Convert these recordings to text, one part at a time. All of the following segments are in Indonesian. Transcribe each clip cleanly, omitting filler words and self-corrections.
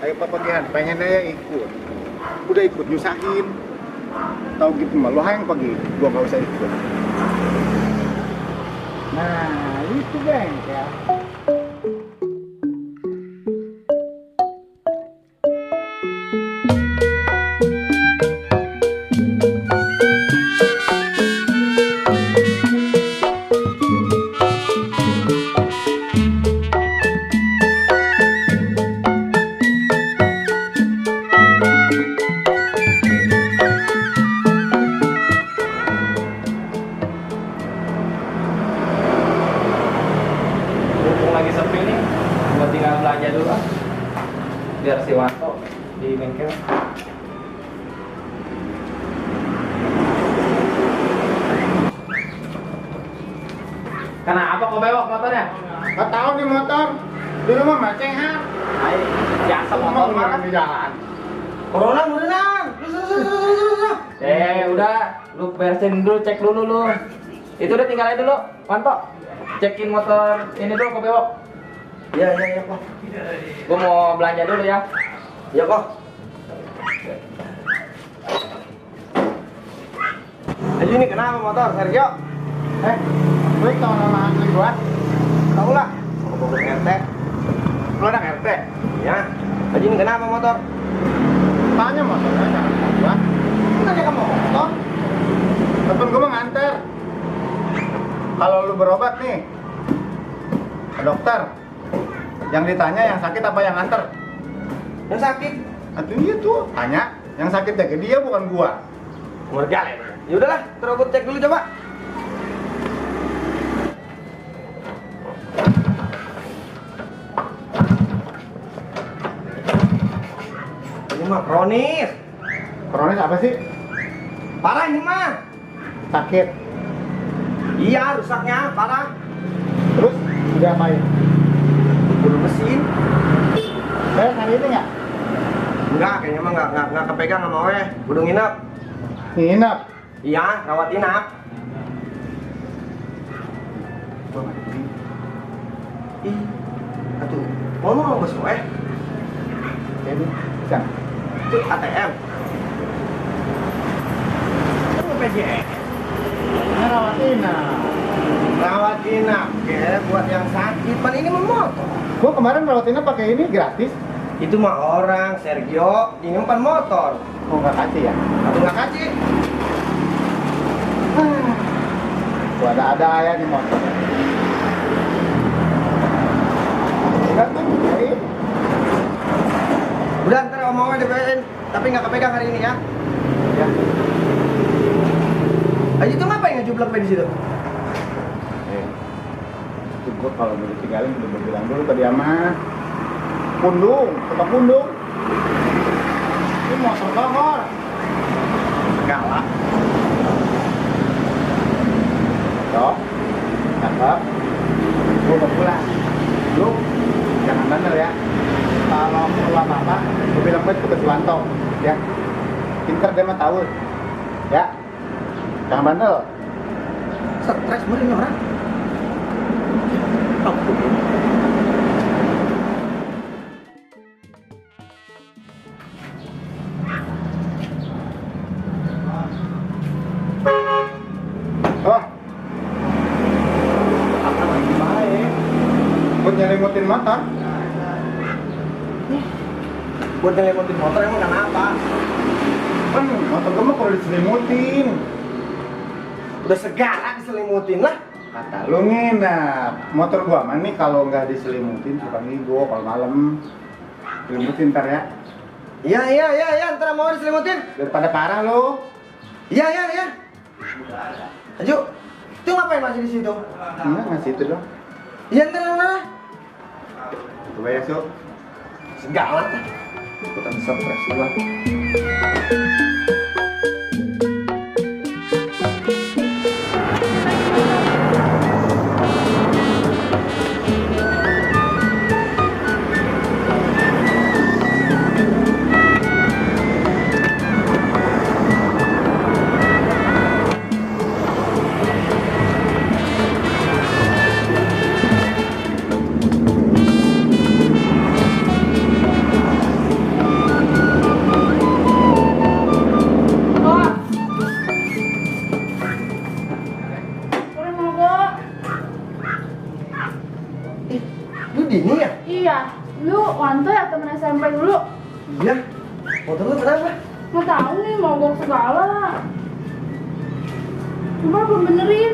Ayo papagihan, pengen aja ikut. Udah ikut nyusahin. Tahu gitu mah, lo yang pagi, gua nggak usah ikut. Nah, itu bengkel. Lagi sepi nih, gua tinggal belanja dulu ah, biar si Wanto di bengkel. Kenapa kok bewok motornya? Gak tahu nih motor. Di rumah macehan. Ayo, biasa motor mana? Di jalan. Corona berenang. Udah, lu beresin dulu, cek dulu lu. Itu udah tinggal aja dulu, Wanto. Cekin motor ini dulu kok bewok. Iya, Pak. Gua mau belanja dulu ya. Iya, Pak. Aji ini kenapa motor, Sergio? Lu tau nama asli gua? Tahu lah. Motor RT. Lu anak RT? Ya. Aji ini kenapa motor? Tanya motornya, jangan tanya gua. Tanya kamu motor. Temen gua mau nganter. Kalau lu berobat nih ke dokter, yang ditanya yang sakit apa yang nganter? Yang sakit. Atau iya tuh, tanya yang sakit ya ke dia bukan gua. Mergale. Ya udahlah, terus gue cek dulu coba. Ini mah kronis. Kronis apa sih? Parah ini mah. Sakit. Iya, rusaknya parah. Terus udah apain? Bulu mesin. Saya hari ini nggak? Enggak, kayaknya mah enggak kepegang sama Oe. Udah nginep. Nginep. Iya, rawat inap. Gua nggak tahu. Ih, atuh. Ngomong sama bos Oe. Jadi, bisa. Itu ATM. Kan BPJS. Rawat inap. Rawat inap, kayaknya buat yang sakit. Pan ini mah motor. Gua kemarin rawat inap pakai ini gratis. Itu mah orang, Sergio. Ini umpan motor. Oh nggak kasih ya? Atau nggak kaci? Gua ada ya di motor. Enggak tuh, jadi Udah, ntar omongnya dibayarin. Tapi nggak kepegang hari ini ya. ya. Aji itu ngapain ngejublek di situ? Itu gua kalau mau ditinggalin udah bilang dulu ke dia mah. Pundung, tetap pundung. Ini motor bogor. Galak. Dok, cakep. Gua mau pulang. Lu jangan bandel ya. Kalau perlu apa-apa, gua bilang baik ke Suwanto, ya. Pinter dia mah tahu. Ya. Jangan bandel. Stres banget ini orang. Oh. Apa lagi baik? Buat nyelimutin motor. Buat nyelimutin motor emang kenapa? Kan motor gua mah kalau diselimutin. Udah segala diselimutin lah. Kata lu nginep. Motor gua mah nih kalau nggak diselimutin suka ngigo kalau malam. Selimutin ntar ya. Iya, ntar mau diselimutin. Daripada parah lu. Iya. Aju, itu ngapain masih di situ? Enggak ngasih itu dong. Iya, ntar. Coba ya, Su. Segala. Ikutan stres gua. Iya. Motor lu kenapa? Nggak tahu nih, mogok segala. Coba belum benerin.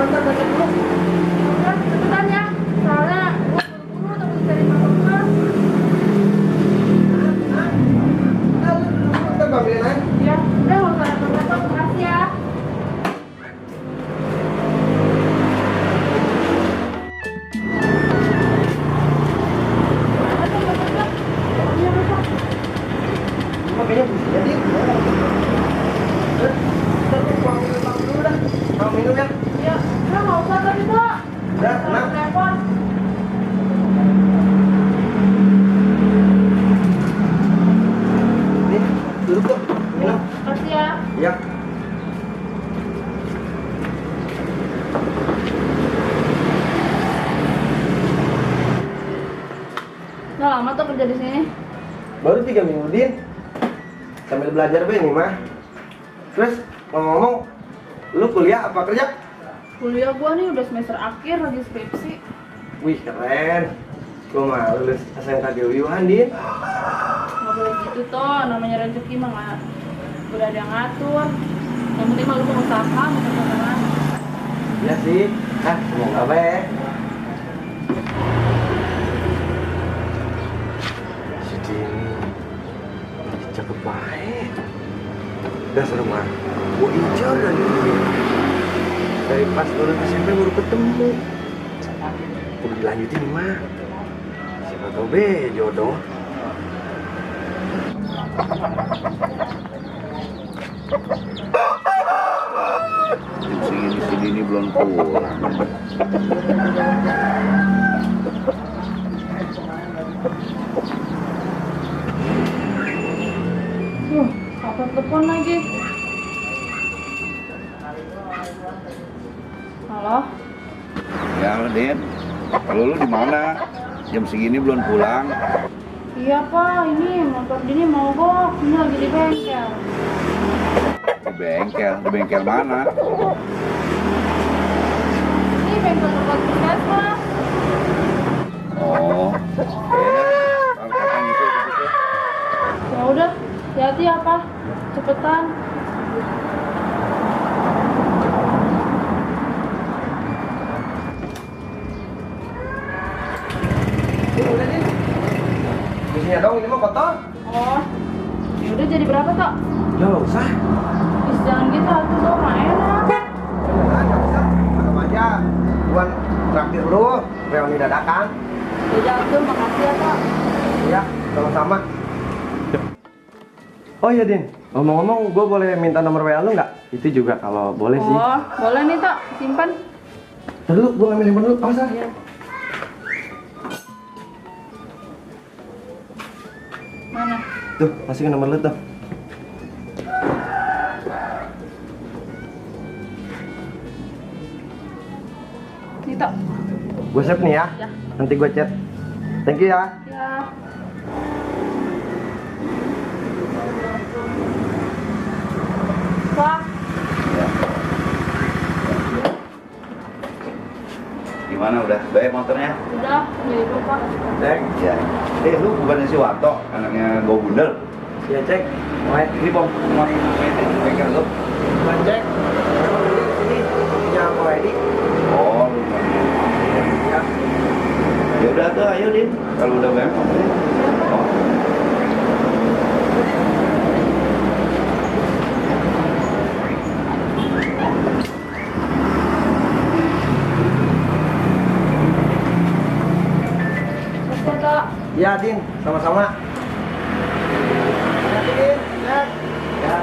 Bentar, cek dulu. Udah, cepetan ya. Soalnya gue buru-buru takut dicari motor gue. Bentar, Mbak, ambilin aja. Ya, udah nggak usah repot-repot. Makasih ya. Cuma kayaknya bisa jadi. Pulang dulu dah. Mau minum ya? Ya, udah nggak usah tadi, Pak. Udah, tenang. Repot. Nih, duduk tuh. Minum. Makasih ya. Iya. Udah lama tuh kerja di sini. Baru 3 minggu, Din. Sambil belajar be nih, mah. Terus, ngomong-ngomong, lu kuliah apa kerja? Kuliah gua nih udah semester akhir lagi skripsi. Wih, keren. Gua mah lulus SMK di UUan, Din. Nggak boleh gitu toh, namanya rezeki mah nggak udah ada yang ngatur. Yang penting mah lu pengusaha, bukan teman. Iya sih. Semoga be. Si Jimmy cakep banget. Dasar mah, gua incar dari dulu. Dari pas lulus SMP baru ketemu. Udah dilanjutin mah. Siapa tau be jodoh. Jam segini ini belum pulang. Apa telepon lagi? Halo? Ya, Den. Kalau lu di mana? Jam segini belum pulang. Iya Pak, ini motor Dini mogok. Ini lagi di bengkel. Di bengkel. Di bengkel mana? Ini bengkel tempat puskesmas. Oh. Ya, kalau kapan itu ke situ? Ya udah, hati-hati ya Pak. Cepetan. Ini udah, Din. Isinya dong, ini mah kotor. Oh, ya udah jadi berapa Tok? Ya nggak usah. Is jangan gitu atuh Tok, nggak enak. Beneran nggak usah. Anggap aja. Gua traktir lu, reuni dadakan. Ya jatuh, makasih ya Tok. Iya, sama-sama. Oh iya, Din. Ngomong-ngomong, gue boleh minta nomor WA lu nggak? Itu juga kalau boleh sih. Oh, boleh nih Tok, simpan. Ntar dulu, gue ngambil handphone dulu. Awas ah. Iya. Mana? Tuh, masukin nomor lu tuh. Nih Tok. Gue save nih ya. Ya. Nanti gue chat. Thank you ya. Ya. Pak, Gimana udah? Baik motornya? udah, jadi Pak. Cek. Ya. Lu bukannya si Wato, anaknya Go Bundel. Ya cek. Wait. Ini bom, mau bengkel lu. Bukan cek. Emang ini di sini punya Ko Edi. Oh, lu mau. Ya. Ya udah tuh, ayo Din. Kalau udah banyak motornya. Oh. Oke Tok. Ya, Din. Sama-sama. Ya, Din. Cek. Ya.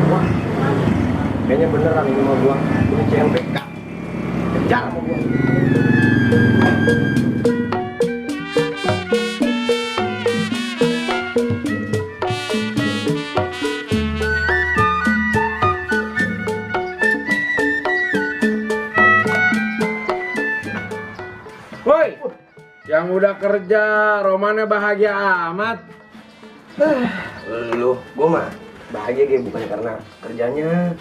Wah. Kayaknya beneran ini mau gua. Ini CLBK. Kejar sama gua. Woi, yang udah kerja, romannya bahagia amat. Lu, gua mah bahagia gitu bukan karena kerjanya.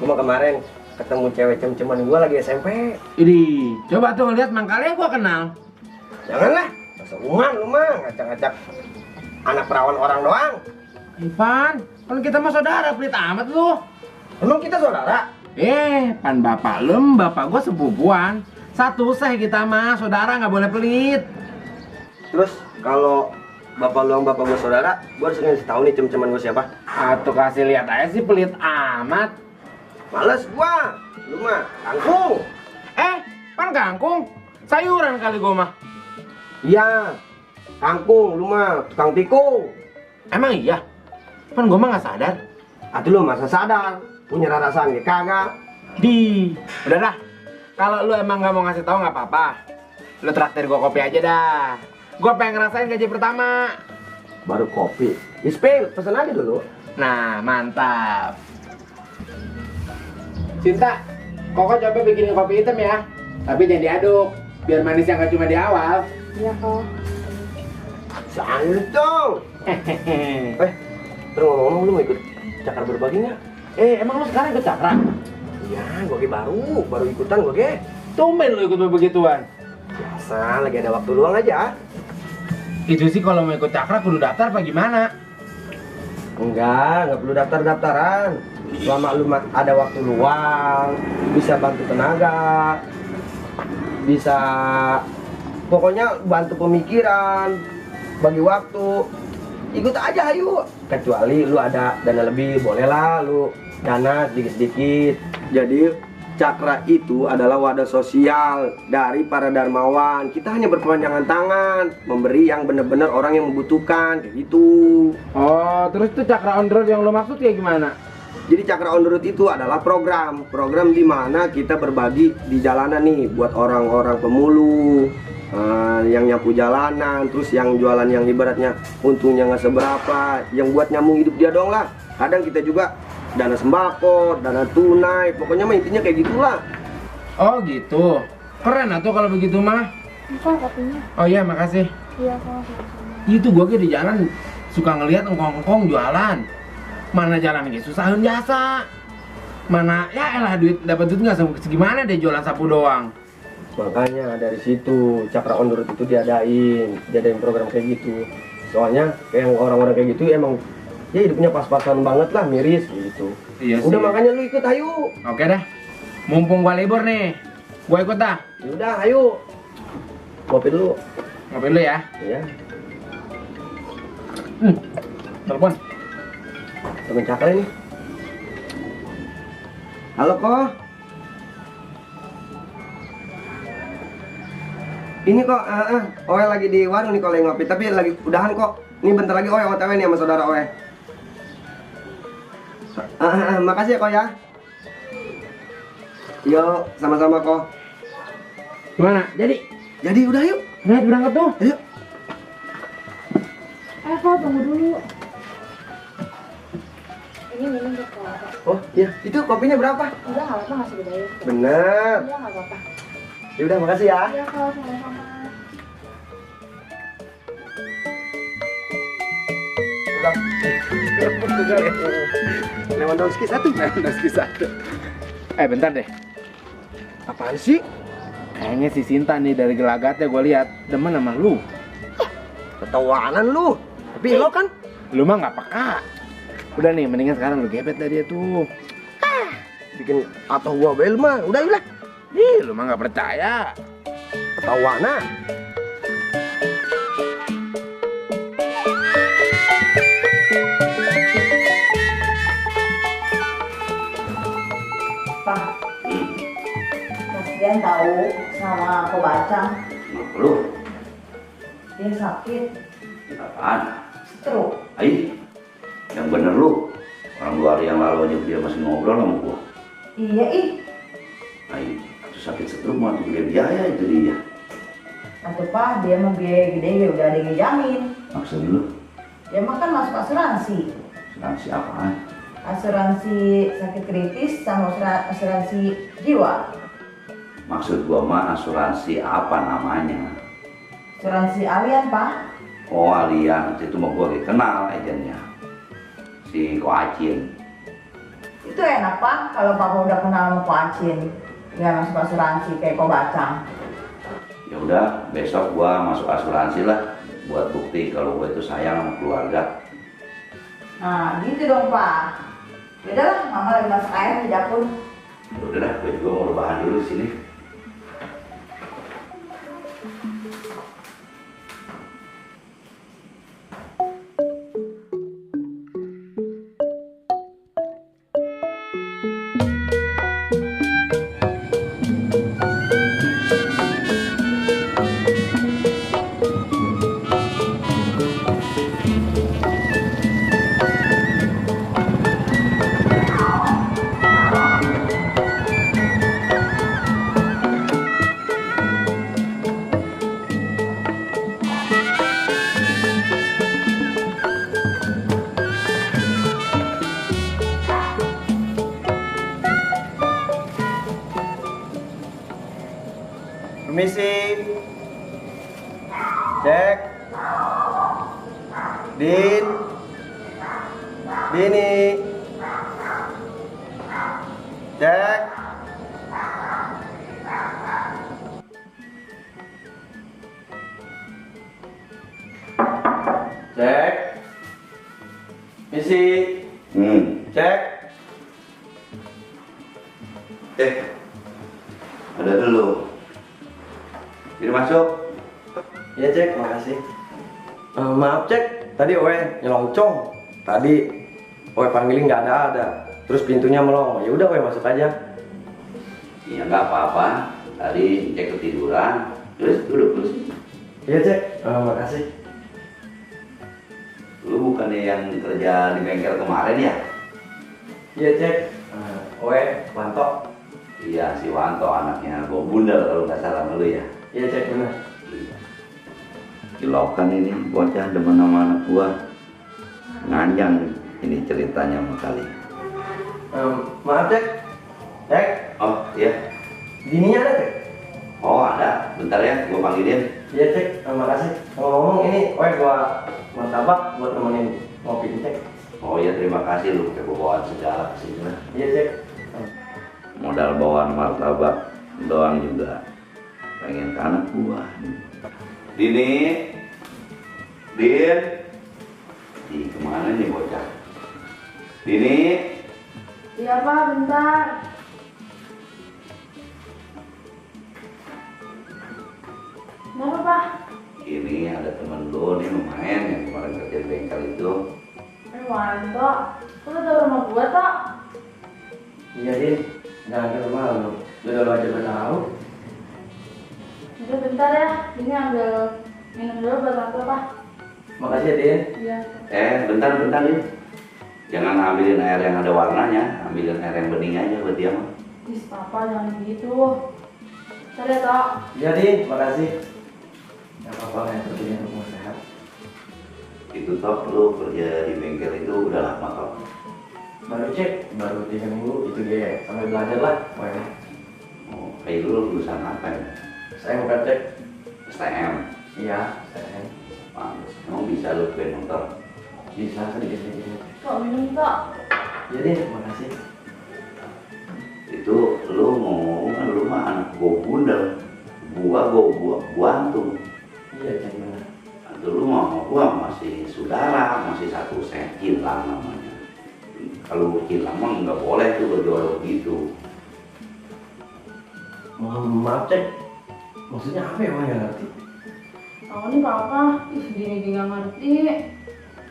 Gua mah kemarin ketemu cewek cem-ceman gue lagi SMP. Ini, coba tuh lihat mangkalnya gua kenal. Janganlah, masa uman lu mah ngacak-ngacak anak perawan orang doang. Ivan, kan kita mah saudara, pelit amat lu. Emang kita saudara? Pan bapak lu, bapak gua sepupuan. Satu seh kita mah, saudara nggak boleh pelit. Terus kalau bapak lu sama bapak gue saudara, gue harus ngasih tahu nih cem-ceman gue siapa? Atuh kasih lihat aja sih, pelit amat. Males gua, lu mah kangkung. Pan kangkung, sayuran kali gua mah. Iya, kangkung, lu mah tukang tikung. Emang iya? Pan gua mah nggak sadar. Atuh lu masa sadar, punya rarasan ya kagak. Udah dah. Kalau lu emang nggak mau ngasih tahu nggak apa-apa. Lu traktir gua kopi aja dah. Gua pengen ngerasain gaji pertama. Baru kopi. Ispil, pesen aja dulu. Nah, mantap. Cinta, Koko coba bikinin kopi hitam ya. Tapi jangan diaduk, biar manisnya nggak cuma di awal. Iya kok. Sangat dong. Terus ngomong-ngomong lu mau ikut cakar berbagi nggak? Emang lu sekarang ikut cakra? Iya, gue baru ikutan gue. Tumben lu ikut begituan. Biasa, lagi ada waktu luang aja. Itu sih kalau mau ikut cakra kudu daftar apa gimana? Enggak perlu daftaran. Selama lu ada waktu luang, bisa bantu tenaga, bisa pokoknya bantu pemikiran, bagi waktu, ikut aja ayo. Kecuali lu ada dana lebih, bolehlah lu dana sedikit-sedikit. Jadi cakra itu adalah wadah sosial dari para darmawan. Kita hanya berpanjangan tangan, memberi yang benar-benar orang yang membutuhkan, kayak gitu. Oh, terus tuh cakra on the road yang lo maksud ya gimana? Jadi cakra on the road itu adalah program di mana kita berbagi di jalanan nih buat orang-orang pemulung, yang nyapu jalanan, terus yang jualan yang ibaratnya untungnya nggak seberapa, yang buat nyambung hidup dia dong lah. Kadang kita juga dana sembako, dana tunai, pokoknya mah intinya kayak gitulah. Oh gitu, keren atuh kalau begitu mah. Kok kopinya? Oh iya makasih. Iya kok. Itu gua di jalan suka ngelihat engkong-engkong jualan. Mana jalan gitu susahin jasa. Mana ya elah dapat duit nggak segimana deh jualan sapu doang. Makanya dari situ cakra on the road itu diadain program kayak gitu. Soalnya kayak orang-orang kayak gitu emang ya hidupnya pas-pasan banget lah, miris gitu. Iya Udah sih. makanya lu ikut ayo. Oke dah. Mumpung gua libur nih, gua ikut dah. Udah ayo. Kopi dulu. Ngopi dulu ya. Iya. Telepon. Temen cakra ini. Halo kok. Ini kok, Oe lagi di warung nih kalau yang ngopi, tapi lagi udahan kok. Ini bentar lagi Oe OTW nih sama saudara Oe. Makasih ya kok ya. Yuk, sama-sama kok. Gimana? Jadi udah yuk. Lihat berangkat tuh. Ayo. Kok tunggu dulu. Ini minum ke kok. Oh iya, itu kopinya berapa? Udah nggak apa-apa, ngasih budaya. Bener. Iya nggak apa-apa. Ya udah, makasih ya. Iya kok, sama-sama. Lewandowski satu. Bentar deh. Apaan sih? Kayaknya si Sinta nih dari gelagatnya gue lihat demen sama lu. Ketawanan lu. Tapi lo kan Lu mah nggak peka. Udah nih, mendingan sekarang lu gebet dari dia tuh. bikin atau gua bel mah. Udah lah. Lu mah nggak percaya. Ketawanan. Pak, Mas Dian tahu sama aku Bacang, Lu, dia sakit apaan? stroke. Aih, yang bener lu. Orang 2 hari yang lalu aja dia masih ngobrol sama gua. Iya Aih, itu sakit stroke mah tuh gede biaya itu dia. atau Pak dia mah biaya gede ya udah ada yang ngejamin. Maksud lu? Dia mah kan masuk asuransi, Asuransi apaan? asuransi sakit kritis sama asuransi jiwa, Maksud gua mah asuransi apa namanya? asuransi Allianz Pak. Oh, Allianz itu mah gua kenal agennya. Si Ko Acin. Itu enak Pak, kalau Papa udah kenal sama Pak Acin. Nggak masuk asuransi kayak Pak Bacang. Ya udah, besok gua masuk asuransi lah buat bukti kalau gua itu sayang sama keluarga. Nah, gitu dong Pak. Yaudahlah, Mama lagi masak air di dapur. Ya udahlah, gue juga mau rebahan dulu di sini. Permisi. Cek. Din. Dini. Cek. Cek. Misi. Cek. Ada dulu. Ini masuk. Ya cek, makasih. Maaf cek, tadi Oe nyelongcong. Tadi Oe panggilin nggak ada. Terus pintunya melong. Ya udah Oe masuk aja. Ya nggak apa-apa. Tadi cek ketiduran. Terus duduk terus. Iya cek, makasih. Lu bukannya yang kerja di bengkel kemarin ya? Iya cek, Oe Wanto. Iya, si Wanto anaknya Go Bundel kalau nggak salah sama lu ya. Iya cek benar. Kilokan ini bocah demen sama anak gua. Nganjang ini ceritanya sama kali. Maaf cek. Cek, Oh iya. Dininya ada cek? Oh ada. Bentar ya, gua panggilin. Iya cek, makasih. Ngomong ini Oe gua martabak buat nemenin ngopi cek. Oh iya, terima kasih lu pakai bawaan segala kesini lah. Iya cek. Modal bawaan martabak doang juga pengen ke anak gua. Dini, Din, di kemana nih bocah? Dini, Iya Pak, bentar. Kenapa Pak? ini ada temen lu nih lumayan yang kemarin kerja di bengkel itu. Wanto, kok lu tau rumah gua Tok? Iya Din, jangan ke rumah lu. Udah aja udah tahu. Udah bentar ya, ini ambil minum dulu buat Wanto Pak. Makasih ya Din. Iya. Bentar nih. Jangan ambilin air yang ada warnanya, ambilin air yang bening aja buat dia mah. Is Papa jangan gitu. Bentar ya Tok. Iya Din, makasih. Gak apa-apa yang penting rumah sehat. Itu Tok, lu kerja di bengkel itu udah lama Tok. Baru cek, baru 3 minggu itu dia sampai belajar lah. Pokoknya. Oh, kayak lu lulusan apa ya? Saya bukan cek. STM. Iya, saya Pantes. Emang bisa lu pakai motor? bisa sedikit-sedikit. Tok minum Tok. Iya Din, makasih. Itu lu ngomong kan lu mah anak gua bundel. Gua buantung. Iya cek benar. Dulu mah gua masih saudara, masih satu set kilang namanya. Kalau kilang mah nggak boleh tuh berjodoh gitu. Maaf cek. Maksudnya apa ya, nggak ngerti. Tahu nih Papa, ih Dini nggak ngerti.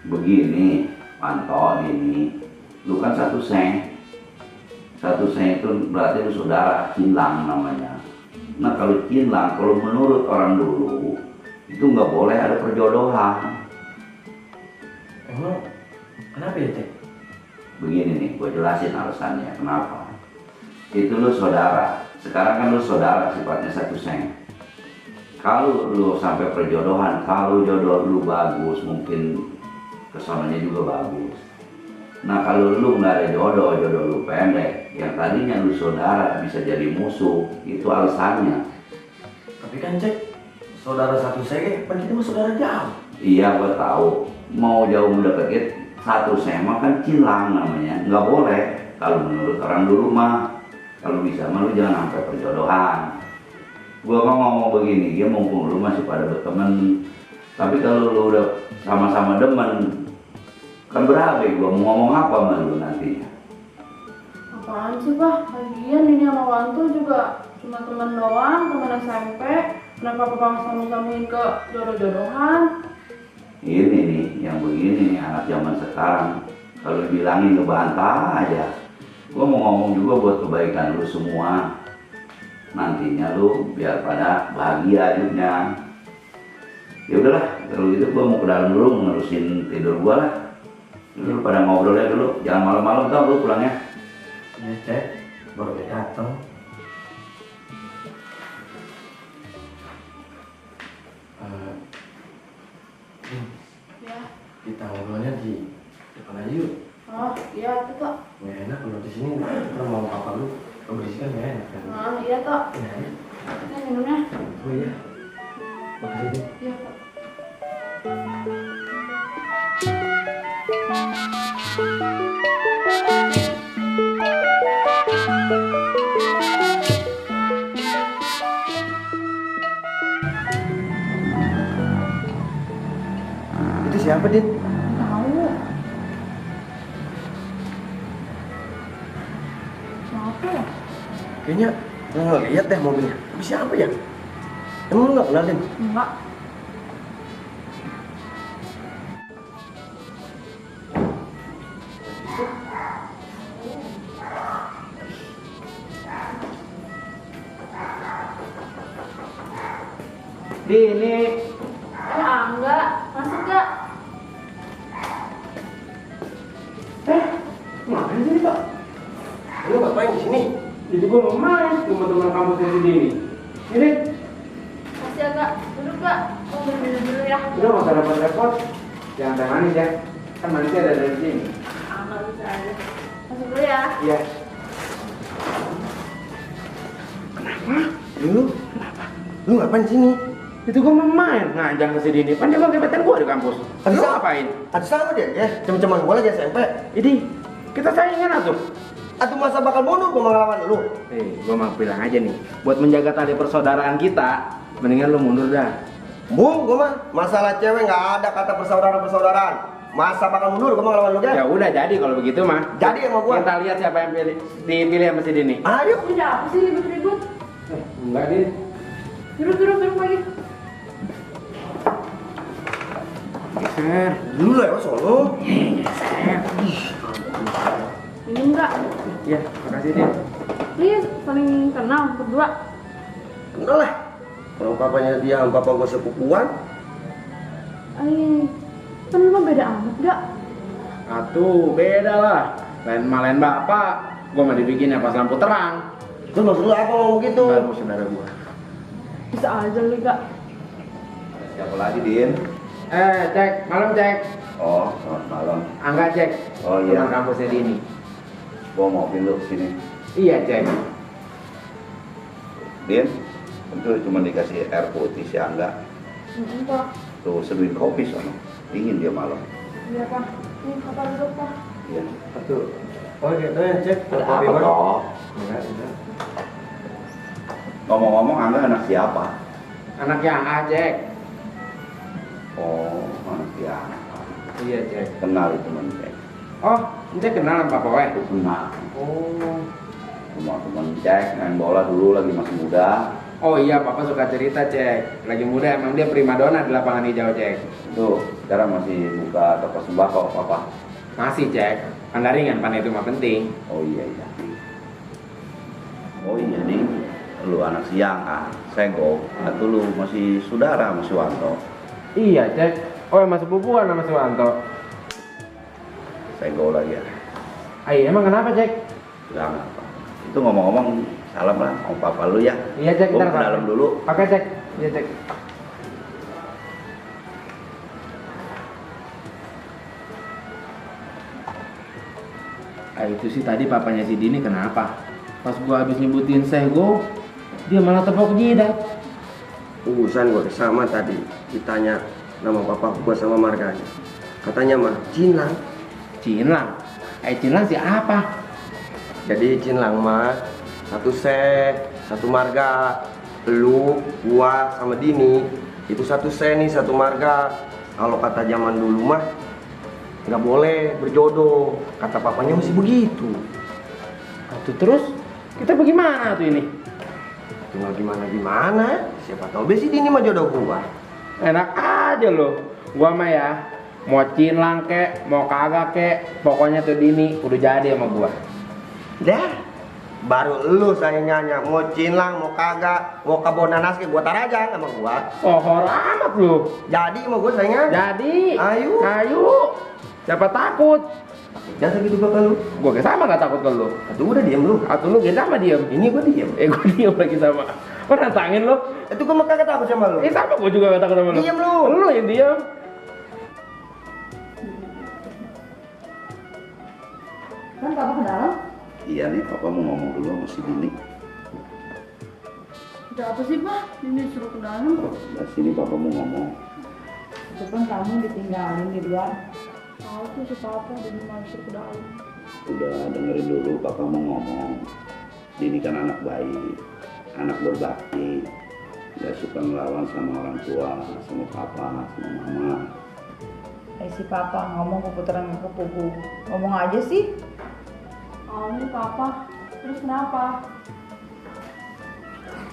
Begini, Panto ini, lu kan satu seng itu berarti lu saudara, kilang namanya. Nah kalau kilang, kalau menurut orang dulu itu nggak boleh ada perjodohan. Emang kenapa ya cek? Begini nih, gue jelasin alasannya kenapa. Itu lu saudara, sekarang kan lu saudara sifatnya satu seng. Kalau lu sampai perjodohan, kalau jodoh lu bagus, mungkin kesonanya juga bagus. Nah kalau lu nggak ada jodoh lu pendek, yang tadinya lu saudara bisa jadi musuh, itu alasannya. Tapi kan cek, saudara satu saya kan kita mah saudara jauh. Iya gua tahu, mau jauh deket satu sema kan kilang namanya, nggak boleh. Kalau menurut orang dulu mah, kalau bisa mah lu jangan sampai perjodohan. Gua mah ngomong begini, dia mumpung lu masih pada berteman. Tapi kalau lu udah sama-sama demen, kan berabe gua mau ngomong apa sama lu nantinya. Apaan sih Pak? Lagian ini sama Wanto juga cuma teman doang, teman SMP. Kenapa Papa sambung-sambungin ke jodoh-jodohan? Ini nih, yang begini nih anak zaman sekarang. Kalau dibilangin ngebantah aja. Gua mau ngomong juga buat kebaikan lu semua. Nantinya lu biar pada bahagia hidupnya. Ya udahlah, kalau gitu gua mau ke dalam dulu ngerusin tidur gua lah. Lu pada ngobrolnya dulu, jangan malam-malam tau lu pulangnya. Iya Cek, baru dia datang. Ya. Kita ngobrolnya di depan aja yuk. Oh, iya tuh Tok. Nggak enak kalau di sini kita mau apa lu keberisikan nggak enak kan? Oh, iya Tok. Nah, ya. Ini minumnya. Oh iya. Makasih Cek. Iya Tok. Itu siapa Din? Tahu. Siapa ya? Kayaknya nggak lihat deh mobilnya. Tapi siapa ya? Emang lu nggak kenal Din? Enggak. Di ini Enggak. Masuk enggak? Ngapain sih Pak? Lu ngapain di sini? Jadi gua mau main sama teman kampusnya si Dini. Ini Masih agak duduk enggak? Oh, minum dulu ya. udah nggak usah repot-repot. Jangan teh manis ya. Kan manisnya ada dari sini. Enggak bisa aja. Masuk dulu ya. Iya. Lu ngapain di sini? Itu gua mau main ngajak ke si Dini. Kan dia mau gebetan gua di kampus. Ada Lu sama? ngapain? Ada sama dia ya? Cuma-cuman gua lagi SMP. Jadi kita saingan atuh. Atau masa bakal mundur gua ngelawan lu? Gua mau bilang aja nih, buat menjaga tali persaudaraan kita, mendingan lu mundur dah. Bung, gua mah masalah cewek nggak ada kata persaudaraan. Masa bakal mundur gua mau ngelawan lu Ya ya? udah jadi kalau begitu mah. Jadi sama gua. Kita lihat siapa yang dipilih sama si Dini. Ayo. Udah apa sih ribut-ribut? Enggak, Din. Duduk lagi. Geser. Dulu lah ya sono. Minum enggak? Iya, makasih Din. Please, saling kenal berdua. Kenal lah. Kalau papanya dia sama papa gua sepupuan. Kan lu mah beda amat enggak? Atuh, beda lah. Lain bapak, gua mah dibikinnya pas lampu terang. Terus maksud lu apa ngomong gitu? Baru saudara gua. Bisa aja lu enggak? Siapa lagi, Din? Cek, malam cek. Oh, selamat malam. Angga cek. Oh, iya. Teman kampusnya Dini. Gua mau pindah ke sini. Iya cek. Din, tentu cuma dikasih air putih si Angga. Pak. Tuh seduhin kopi sono. Dingin dia malam. Iya, Pak. Nih, Papa duduk, Pak. Iya. Betul. Oh gitu ya cek. Ada Kopi apa mana? toh? Enggak, enggak. Ngomong-ngomong Angga anak siapa? Anaknya Angga cek. Oh, anak dia. Iya cek. Kenal itu teman Cek. Oh, cek kenal sama Papa Weh. Kenal. Oh. Cuma teman Cek main bola dulu lagi masih muda. Oh iya, Papa suka cerita cek. Lagi muda emang dia primadona di lapangan hijau cek. Tuh, sekarang masih buka toko sembako apa? Masih cek. Pandaringan pan itu mah penting. Oh iya iya. Oh iya nih, lu anak siang ah, Sego. Atau lu masih saudara sama si Wanto? Iya cek. Oh emang sepupuan sama Suwanto. Sego lagi ya. Ay, emang kenapa cek? Jangan apa. Itu ngomong-ngomong salam lah sama papa lu ya. Iya cek. Gua Ntar, ke Pak. dalam dulu. Oke cek. Iya cek. Ah itu sih tadi papanya si Dini kenapa? Pas gua habis nyebutin Sego, dia malah tepuk jidat. Urusan gua sama tadi. Ditanya nama papa gua sama marganya. Katanya mah Cinlang. Cinlang. Cinlang siapa? Jadi Cinlang mah satu satu marga. Lu, gua, sama Dini itu satu nih, satu marga. Kalau kata zaman dulu mah nggak boleh berjodoh. Kata papanya masih begitu. Tuh terus kita bagaimana tuh ini? Tinggal gimana? Siapa tahu besi Dini mah jodoh gua. Enak aja loh. Gua mah ya mau Cinlang kek, mau kagak kek, pokoknya tuh Dini udah jadi sama gua. Dah. Baru lu saya nyanyi mau Cinlang, mau kagak, mau Kabonanas ke gua tar aja sama gua. Oh, amat lu. Jadi mau gua sayangnya. Jadi. Ayo. Siapa takut? Jasa gitu bakal lu. Gua ke sama nggak takut ke lu. Atau udah diam lu. Atau lu kita sama diem. Ini gua diam. Gua diem lagi sama. Kok nantangin lu? Itu gua mah kagak takut sama lu. Sama gua juga nggak takut sama lu. Diam lu. Lu yang diem. Kan papa ke dalam? Iya nih, papa mau ngomong dulu sama si Dini. Ada apa sih Pak? Ini suruh ke dalam. Nah, sini papa mau ngomong. Itu kan kamu ditinggalin di luar. Tahu tuh si papa jadi masuk ke dalam. Udah dengerin dulu, papa mau ngomong. Dini kan anak baik, anak berbakti, gak suka ngelawan sama orang tua, sama papa, sama mama. Si papa ngomong keputaran ke pugu. Ngomong aja sih. Ini papa. Terus kenapa?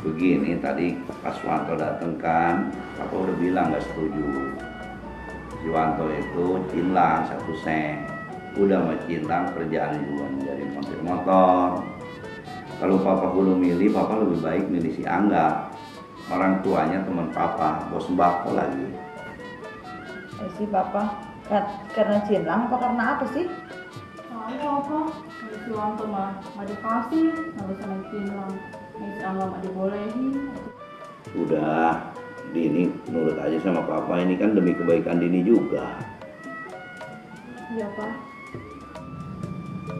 Begini, tadi pas Wanto dateng kan, papa udah bilang gak setuju. Si Wanto itu Cinlang satu seng. Udah sama Cinlang kerjaan juga menjadi montir motor. Kalau papa belum milih, papa lebih baik milih si Angga. Orang tuanya teman papa, bos sembako lagi. Si papa karena Cinlang apa karena apa sih? Tahu apa? Si Wanto mah nggak dikasih, nggak bisa Cinlang. Si Angga nggak dibolehin. Udah, Dini nurut aja sama papa, ini kan demi kebaikan Dini juga. Iya Pak.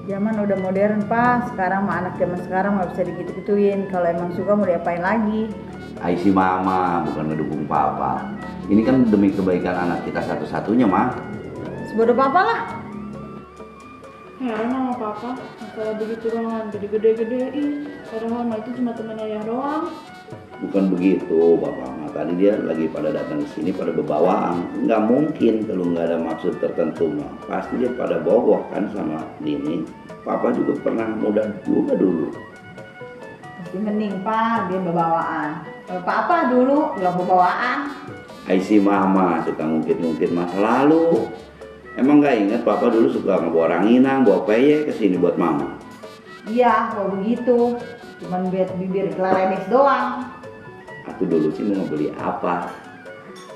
Zaman udah modern Pak, sekarang mah anak zaman sekarang nggak bisa digitu-gituin. Kalau emang suka mau diapain lagi? Si mama bukan ngedukung papa. Ini kan demi kebaikan anak kita satu-satunya, mah. Sebodoh papa lah. Heran sama papa, masalah begitu doang jadi gede-gedein. Padahal mah itu cuma temen ayah doang. Bukan begitu, Bapak. Nah, tadi dia lagi pada datang ke sini pada bebawaan. Nggak mungkin kalau nggak ada maksud tertentu, mah. Pasti dia pada bogoh kan sama Dini. Papa juga pernah muda juga dulu. Pasti mending Pak, dia bawaan. Kalau papa dulu belum bawaan. Si mama suka ngungkit-ngungkit masa lalu. Emang nggak inget Papa dulu suka ngebawa ranginang, bawa peye ke sini buat mama. Iya, kalau begitu. Cuman buat bibir kelarenes doang. Aku dulu sih mau beli apa?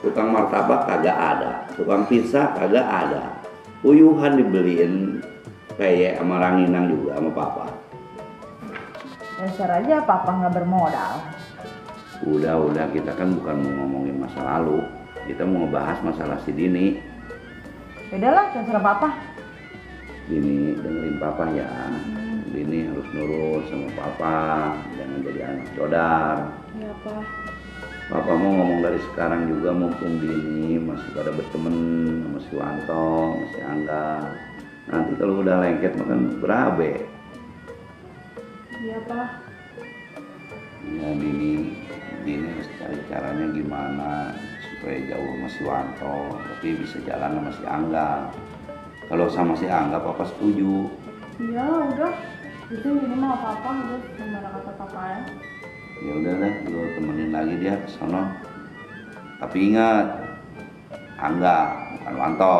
Tukang martabak kagak ada, tukang pizza kagak ada. Uyuhan dibeliin peye sama ranginang juga sama papa. Dasar aja papa nggak bermodal. Udah kita kan bukan mau ngomongin masa lalu, kita mau ngebahas masalah si Dini. Udahlah, terserah papa. Dini dengerin papa ya. Dini harus nurut sama papa, jangan jadi anak codar. Iya Pak. Papa mau ngomong dari sekarang juga, mumpung Dini masih pada berteman sama si Wanto, sama si Angga. Nanti kalau udah lengket makan berabe. Iya Pak. Ya Dini harus cari caranya gimana supaya jauh sama si Wanto, tapi bisa jalan sama si Angga. Kalau sama si Angga papa setuju. Iya udah. Itu ini mah papa udah gimana kata papa ya. Ya udah deh, lu temenin lagi dia ke sono. Tapi ingat, Angga bukan Wanto.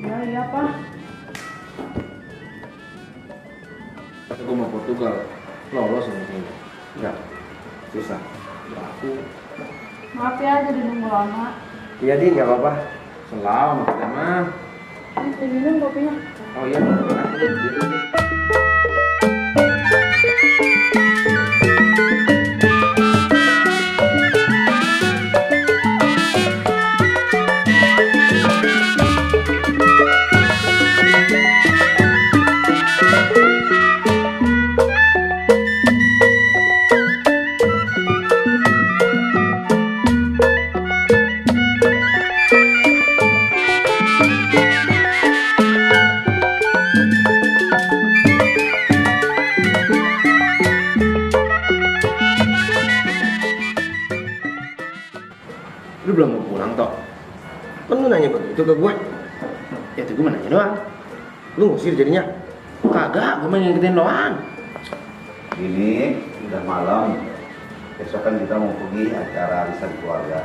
Iya Pak. Aku mau Portugal, lolos mungkin. Enggak. Susah. Maaf ya jadi nunggu lama. Iya Din, nggak apa-apa. Selalu kita mah. Ini saya minum kopinya. Oh iya, aku lihat. Lu belum mau pulang toh? Kan lu nanya begitu ke gue. Ya tuh gue nanya doang. Lu ngusir jadinya. Kagak, gue main ngikutin doang. Ini udah malam. Besok kan kita mau pergi acara arisan keluarga.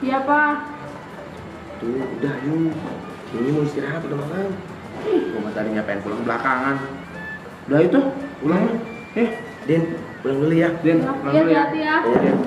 Iya, Pak. Tuh, udah yuk. Ini mau istirahat udah malam. Gue mah tadinya pengen pulang belakangan. Udah itu, pulang lah. Din, pulang dulu ya. Din, Iya, pulang dulu ya. hati-hati ya. Iya, Din.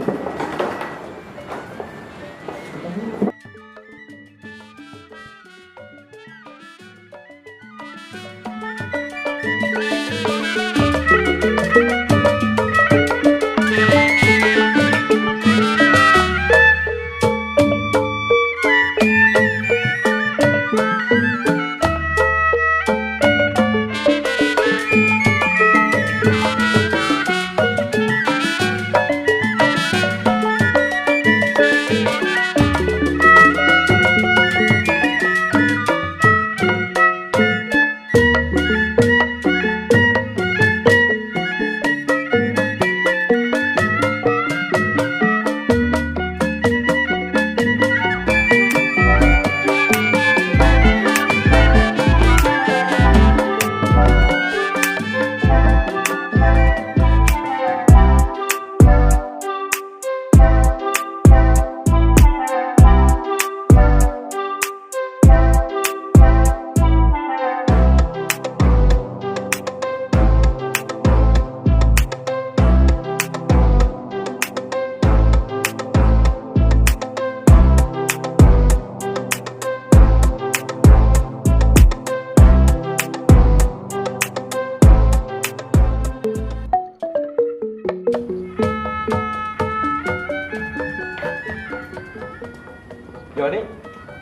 Joni,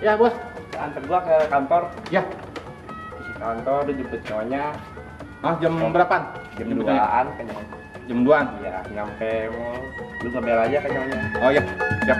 Ya, Bos. antar gua ke kantor. Ya. Di kantor dijemput nyonya. Jam berapa? Jam Jemputnya? 2-an ke nyonya. Jam 2-an. Iya, nyampe mall. Lu ngebel aja ke nyonya. Oh iya, siap.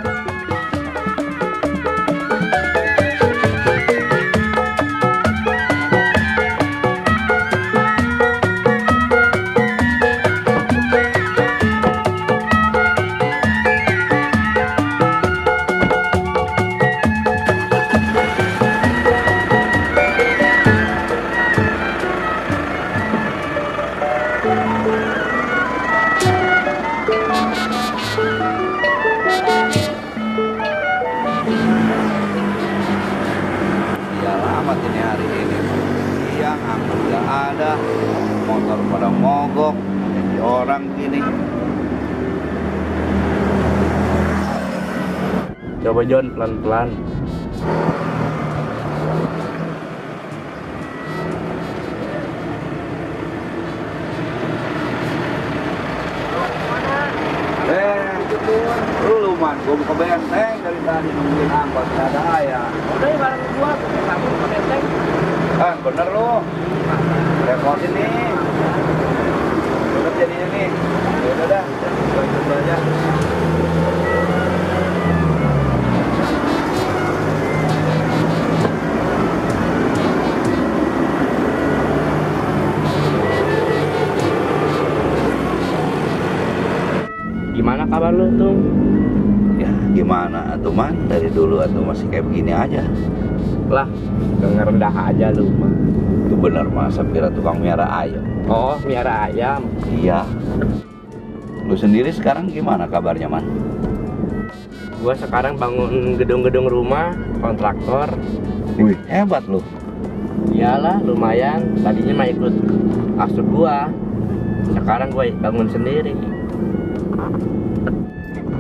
Iyalah amat ini hari ini. Siang angkot nggak ada, motor pada mogok, jadi orang gini. Coba John, pelan-pelan. Lu man, gua buka benteng dari tadi nungguin angkot nggak ada ayah. Udah ya bareng gua, kamu ke benteng. Bener lu. Repotin nih. Bener jadinya nih. Ya udah dah, gua ikut aja. Gimana kabar lu tuh? Ya gimana atuh man, dari dulu atuh masih kayak begini aja. Lah, ngerendah aja lu mah. Itu bener masa kira tukang miara ayam. Oh, miara ayam. Iya. Lu sendiri sekarang gimana kabarnya man? Gua sekarang bangun gedung-gedung rumah, kontraktor. Wih, hebat lu. Iyalah, lumayan. Tadinya mah ikut asuh gua. Sekarang gua bangun sendiri.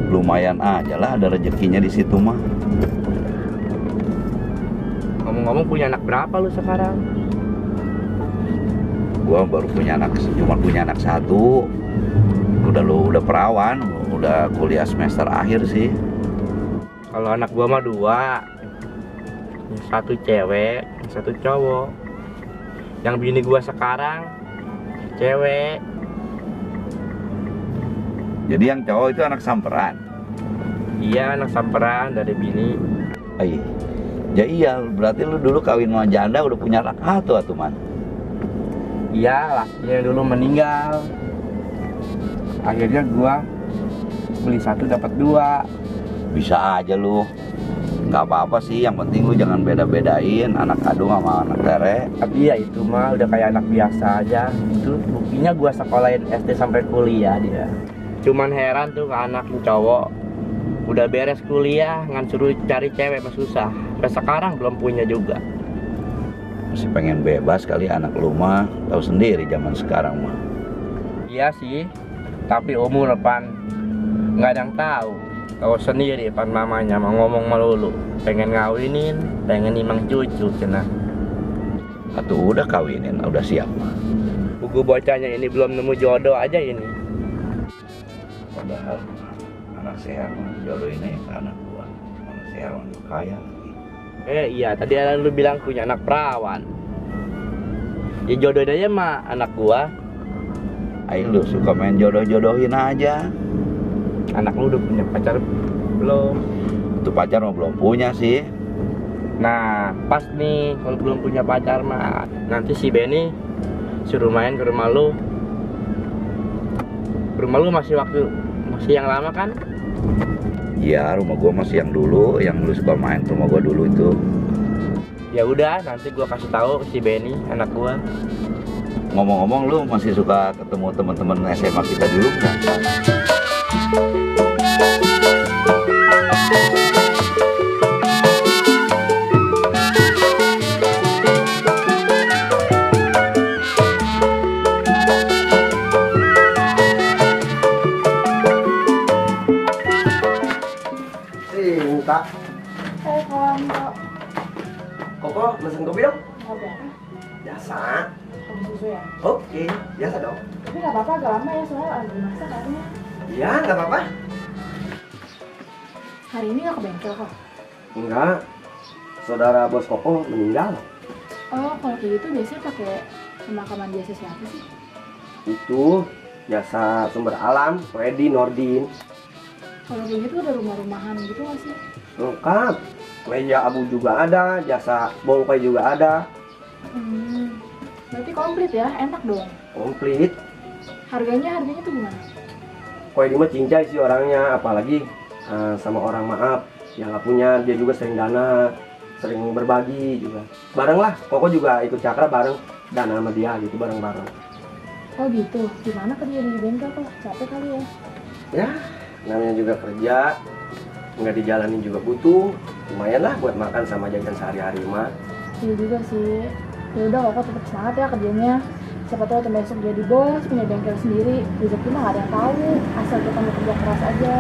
Lumayan aja lah ada rezekinya di situ mah. Ngomong-ngomong, punya anak berapa lu sekarang? Gua baru punya anak, cuma punya anak satu. Udah perawan, udah kuliah semester akhir sih. Kalau anak gua mah 2. Satu cewek, satu cowok. Yang bini gua sekarang cewek. Jadi yang cowok itu anak samperan. Iya, anak samperan dari bini. Iya. Ya iya, berarti lu dulu kawin sama janda udah punya anak satu atuh man. Iya, lakinya dulu meninggal. Akhirnya gua beli satu dapat 2. Bisa aja lu. Nggak apa-apa sih, yang penting lu jangan beda-bedain anak kandung sama anak tere. Tapi ya itu mah udah kayak anak biasa aja. Itu buktinya gua sekolahin SD sampai kuliah dia. Cuman heran tuh ke anak cowok. Udah beres kuliah, ngan suruh cari cewek mah susah. Sampai sekarang belum punya juga. Masih pengen bebas kali anak lu mah. Tahu sendiri zaman sekarang mah. Iya sih. Tapi umur depan nggak ada yang tahu. Tahu sendiri pan mamanya mau ngomong melulu. Pengen ngawinin, pengen nimang cucu cenah. Atau udah kawinin, udah siap. Buku bocahnya ini belum nemu jodoh aja ini. Padahal anak sehat mah jodoh ini ke anak gua. Anak sehat mah kaya. Iya, tadi lu bilang punya anak perawan. Ya jodohin aja mah anak gua. Ayo lu suka main jodoh-jodohin aja. Anak lu udah punya pacar belum? Itu pacar mah belum punya sih. Nah, pas nih kalau belum punya pacar mah nanti si Benny suruh main ke rumah lu. Rumah lu masih yang lama kan? Iya, rumah gua masih yang dulu, yang lu suka main ke rumah gua dulu itu. Ya udah, nanti gua kasih tahu ke si Benny, anak gua. Ngomong-ngomong, lu masih suka ketemu teman-teman SMA kita dulu nggak? Minta. Kawan kok. Koko, mesen kopi dong? Kopi apa? Biasa. Kopi susu ya? Oke, biasa dong. Tapi nggak apa-apa, agak lama ya soalnya lagi masak kayaknya. Ya, nggak apa-apa. Hari ini nggak ke bengkel kok. Enggak. Saudara bos Koko meninggal. Oh, kalau kayak gitu biasanya pakai pemakaman biasa siapa sih? Itu jasa sumber alam, Freddy Nordin. Kalau kayak gitu ada rumah-rumahan gitu nggak sih? Lengkap. Meja abu juga ada, jasa bongkai juga ada. Berarti komplit ya, enak dong. Komplit. Harganya tuh gimana? Kok ini mah cincai sih orangnya, apalagi sama orang maaf yang nggak punya, dia juga sering dana, sering berbagi juga. Bareng lah, Koko juga ikut cakra bareng, dana sama dia gitu bareng-bareng. Oh gitu, gimana kerja di bengkel kok? Capek kali ya? Ya, namanya juga kerja, nggak dijalanin juga butuh, lumayan lah buat makan sama jajan sehari-hari mah. Iya juga sih. Ya udah kok tetap semangat ya kerjanya. Siapa tahu tuh besok jadi bos, punya bengkel sendiri. Rezeki mah nggak ada yang tahu, asal kita mau kerja keras aja.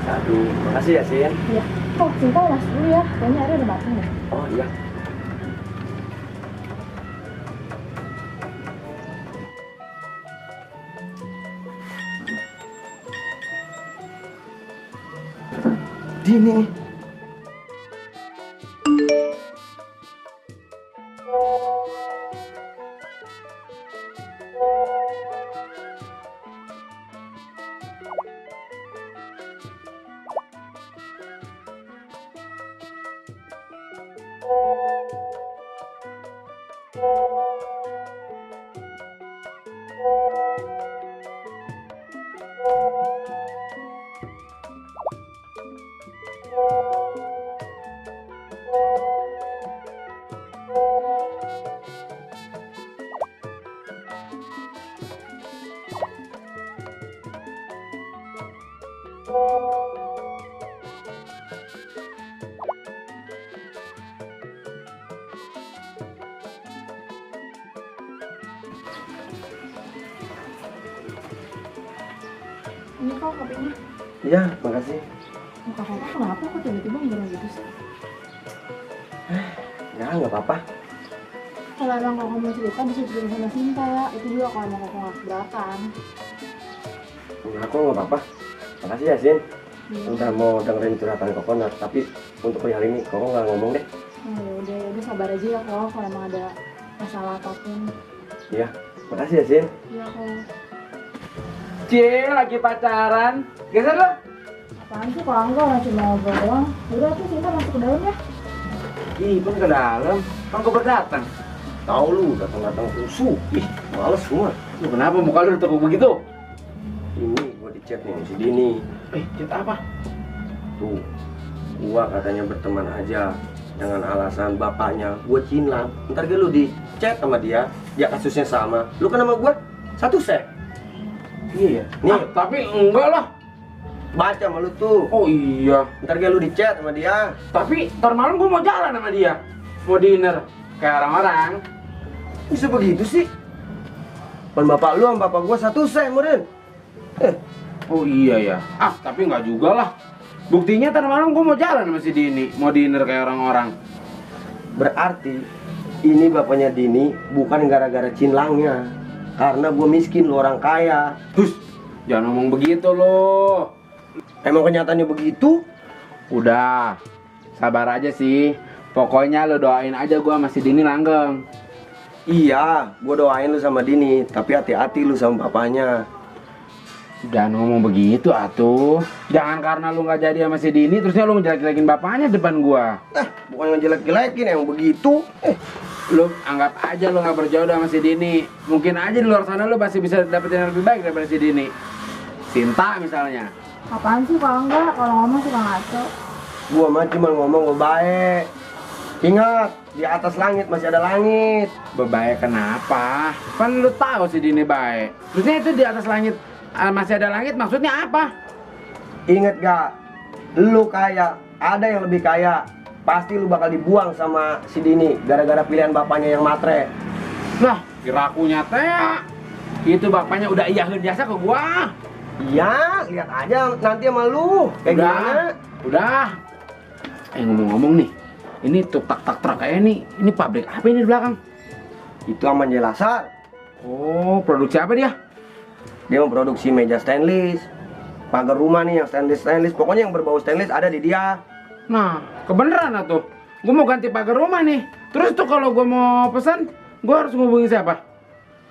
Aduh, makasih ya Sin. Iya. Oh, Cinta masuk dulu ya. Kayaknya airnya udah matang deh. Oh iya. Dini. Ini kok kopinya. Iya, makasih. Muka kakak kenapa kok tiba-tiba ngilang gitu sih? Ya, nggak apa-apa. Kalau emang kakak mau cerita bisa cerita sama Sinta. Itu juga kalau emang kakak nggak keberatan. Aku nggak apa-apa. Makasih ya Sin. Iya. Udah mau dengerin curhatan Koko, tapi untuk perihal ini Koko nggak ngomong deh. Oh, ya udah sabar aja ya kok kalau emang ada masalah apapun. Iya, makasih ya Sin. Iya kok. Cie, lagi pacaran. Geser lo. Apaan sih kalau enggak orang cuma ngobrol doang. Udah tuh Sinta masuk ke dalam ya. Ih, pun ke dalam. Kan gue berdatang. Tahu lu datang-datang kusuk. Ih, males semua. Lu kenapa muka lu tekuk begitu? Ini gua di chat nih si Dini. Chat apa? Tuh, Gua katanya berteman aja dengan alasan bapaknya gue cinlang. Ntar lu di chat sama dia kasusnya sama. Lu kan sama gua satu set. Iya. Nih, Tapi enggak lah. baca sama lu tuh. Oh iya. Ntar lu di chat sama dia. Tapi ntar malam gue mau jalan sama dia. Mau dinner kayak orang-orang. Bisa begitu sih? Pan bapak lu sama bapak gua satu set, Murin. Oh iya ya. Tapi nggak juga lah. Buktinya ntar malam gue mau jalan sama si Dini. Mau dinner kayak orang-orang. Berarti ini bapaknya Dini bukan gara-gara cinlangnya. Karena gue miskin, lu orang kaya. Terus jangan ngomong begitu lo. Emang kenyataannya begitu? Udah, sabar aja sih. Pokoknya lo doain aja gue sama si Dini langgeng. Iya, gue doain lu sama Dini. Tapi hati-hati lu sama bapaknya. Jangan ngomong begitu atuh. Jangan karena lu nggak jadi sama si Dini terusnya lu ngejelek-jelekin bapaknya depan gua. Bukan ngejelek-jelekin, yang begitu. Lu anggap aja lu nggak berjodoh sama si Dini. Mungkin aja di luar sana lu masih bisa dapetin yang lebih baik daripada si Dini. Sinta misalnya. Apaan sih kalau enggak? Kalau ngomong suka ngaco. Gua mah cuma ngomong gue baik. Ingat, di atas langit masih ada langit. Bebaik kenapa? Kan lu tahu si Dini baik. Terusnya itu di atas langit masih ada langit maksudnya apa? Ingat gak? Lu kaya, ada yang lebih kaya. Pasti lu bakal dibuang sama si Dini gara-gara pilihan bapaknya yang matre. Lah, kirakunya teh itu bapaknya udah iyahin jasa ke gua. Iya, lihat aja nanti sama lu. Kayak Udah, gimana? udah. Ngomong-ngomong nih, ini tuh tak kayak ini pabrik apa ini di belakang? Itu Aman Jelasar. Oh, produksi apa dia? Dia memproduksi meja stainless, pagar rumah nih yang stainless. Pokoknya yang berbau stainless ada di dia. Nah, kebeneran atuh. Gue mau ganti pagar rumah nih. Terus tuh kalau gue mau pesan, gue harus ngubungin siapa?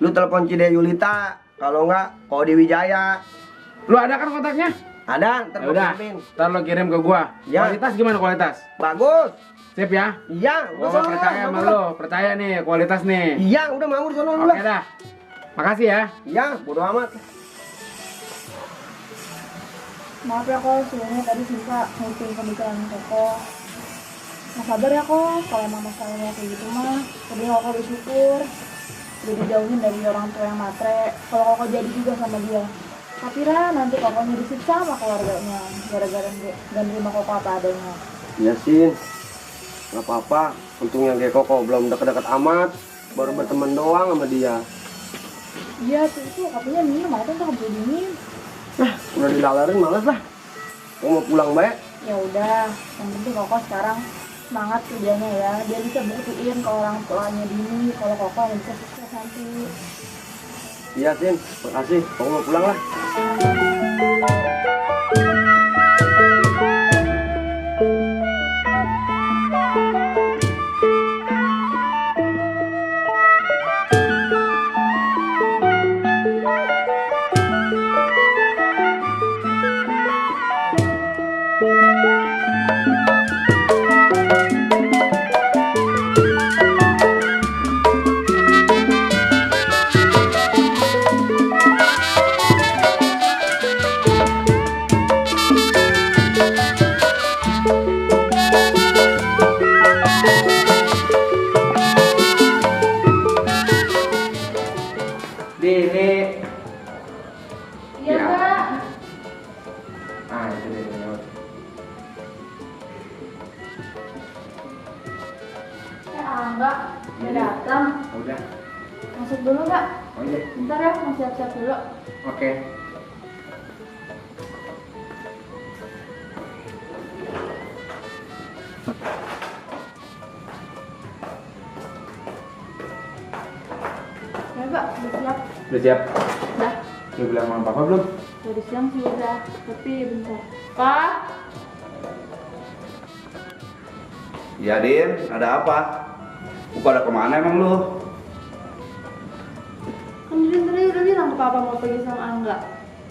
Lu telepon Cide Yulita, kalau enggak Kodi Wijaya. Lu ada kan kontaknya? Ada, ntar Ya gua udah, kirimin. ntar lo kirim ke gua. Ya. Kualitas gimana kualitas? Bagus. Sip ya? Iya, Gua percaya sama lo, percaya nih kualitas nih. Iya, udah mau di sono lu Oke lah. dah. Makasih ya. Iya, bodo amat. Maaf ya kok, sebelumnya tadi Sinta nguping pemikiran Koko. Nah sabar ya kok, kalau emang masalahnya kayak gitu mah tadi Koko bersyukur udah dijauhin dari orang tua yang matre. Kalau Koko jadi juga sama dia, tapi nanti Kokonya disiksa sama keluarganya gara-gara dan terima Koko apa adanya. Iya, Sin. Gak apa-apa. Untungnya kayak Koko belum deket-deket amat. Baru berteman doang sama dia. Iya tuh itu katanya minum, atau nggak boleh dingin. Udah dilalerin males lah. Gua mau pulang baik. Ya udah, yang penting Koko sekarang semangat kerjanya ya. Dia bisa buktiin ke orang tuanya Dini kalau Koko bisa sukses nanti. Iya, Sin. Makasih. Koko mau pulang lah. Dini. Iya Ya. Kak. Ah, itu dia. Enggak, udah datang. Udah. Masuk dulu Kak. Oh iya. Bentar ya, mau siap-siap dulu. Oke. Ya Kak, udah siap. Udah siap? Udah. Udah bilang sama papa belum? Dari siang sih udah, tapi bentar. Pak, Ya Din, ada apa? Lu pada kemana emang lu? kan Dini tadi udah bilang ke Papa mau pergi sama Angga.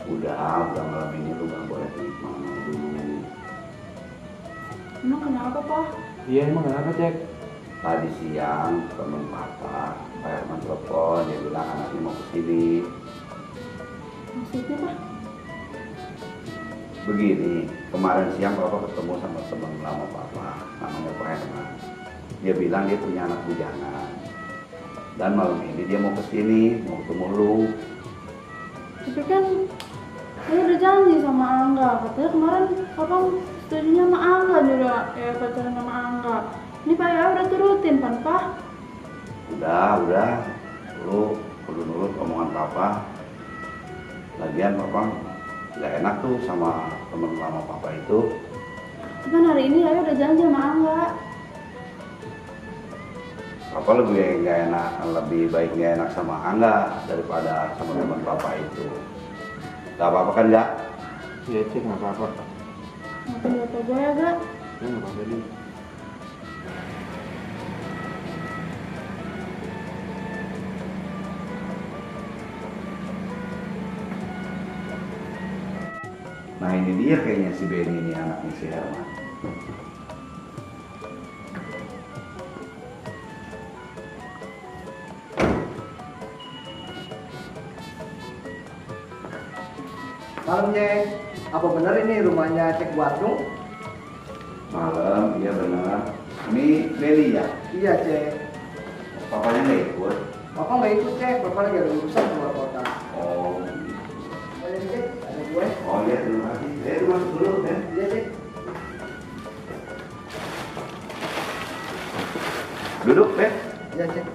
Udah malam ini lu gak boleh pergi kemana dulu. Emang kenapa Pak? Iya, emang kenapa, Cek? Tadi siang temen papa, Pak Herman telepon, dia bilang anaknya mau kesini. Maksudnya Pak? Begini, kemarin siang papa ketemu sama teman lama papa, namanya Pak Herman. Dia bilang dia punya anak bujana. Dan malam ini dia mau kesini, mau ketemu lu. Tapi kan saya udah janji sama Angga, katanya kemarin abang setujunya sama Angga juga, ya pacaran sama Angga. Ini Pak ya udah turutin kan Pak? Udah, lu kudu nurut omongan papa. Lagian papa nggak enak tuh sama temen lama papa itu. Tapi kan hari ini Ayah udah janji sama Angga. Papa lebih nggak enak, lebih baik nggak enak sama Angga daripada sama teman papa itu. Gak apa-apa kan nggak? Iya cek nggak apa-apa. Maafin bapak gue ya Gak? Ya nggak apa-apa nih. Nah ini dia kayaknya si Benny ini anaknya si Herman. Malam Cek, apa benar ini rumahnya Cek Bandung? Malam, iya benar. Ini Benny ya? Iya Cek. Papanya nggak ikut? Bapak nggak ikut Cek, Bapak lagi ada urusan keluar kota. Oh, Ada Cek, ada gue. oh iya terima kasih. Saya masuk dulu kan? Iya Cek. Duduk deh. Iya Cek.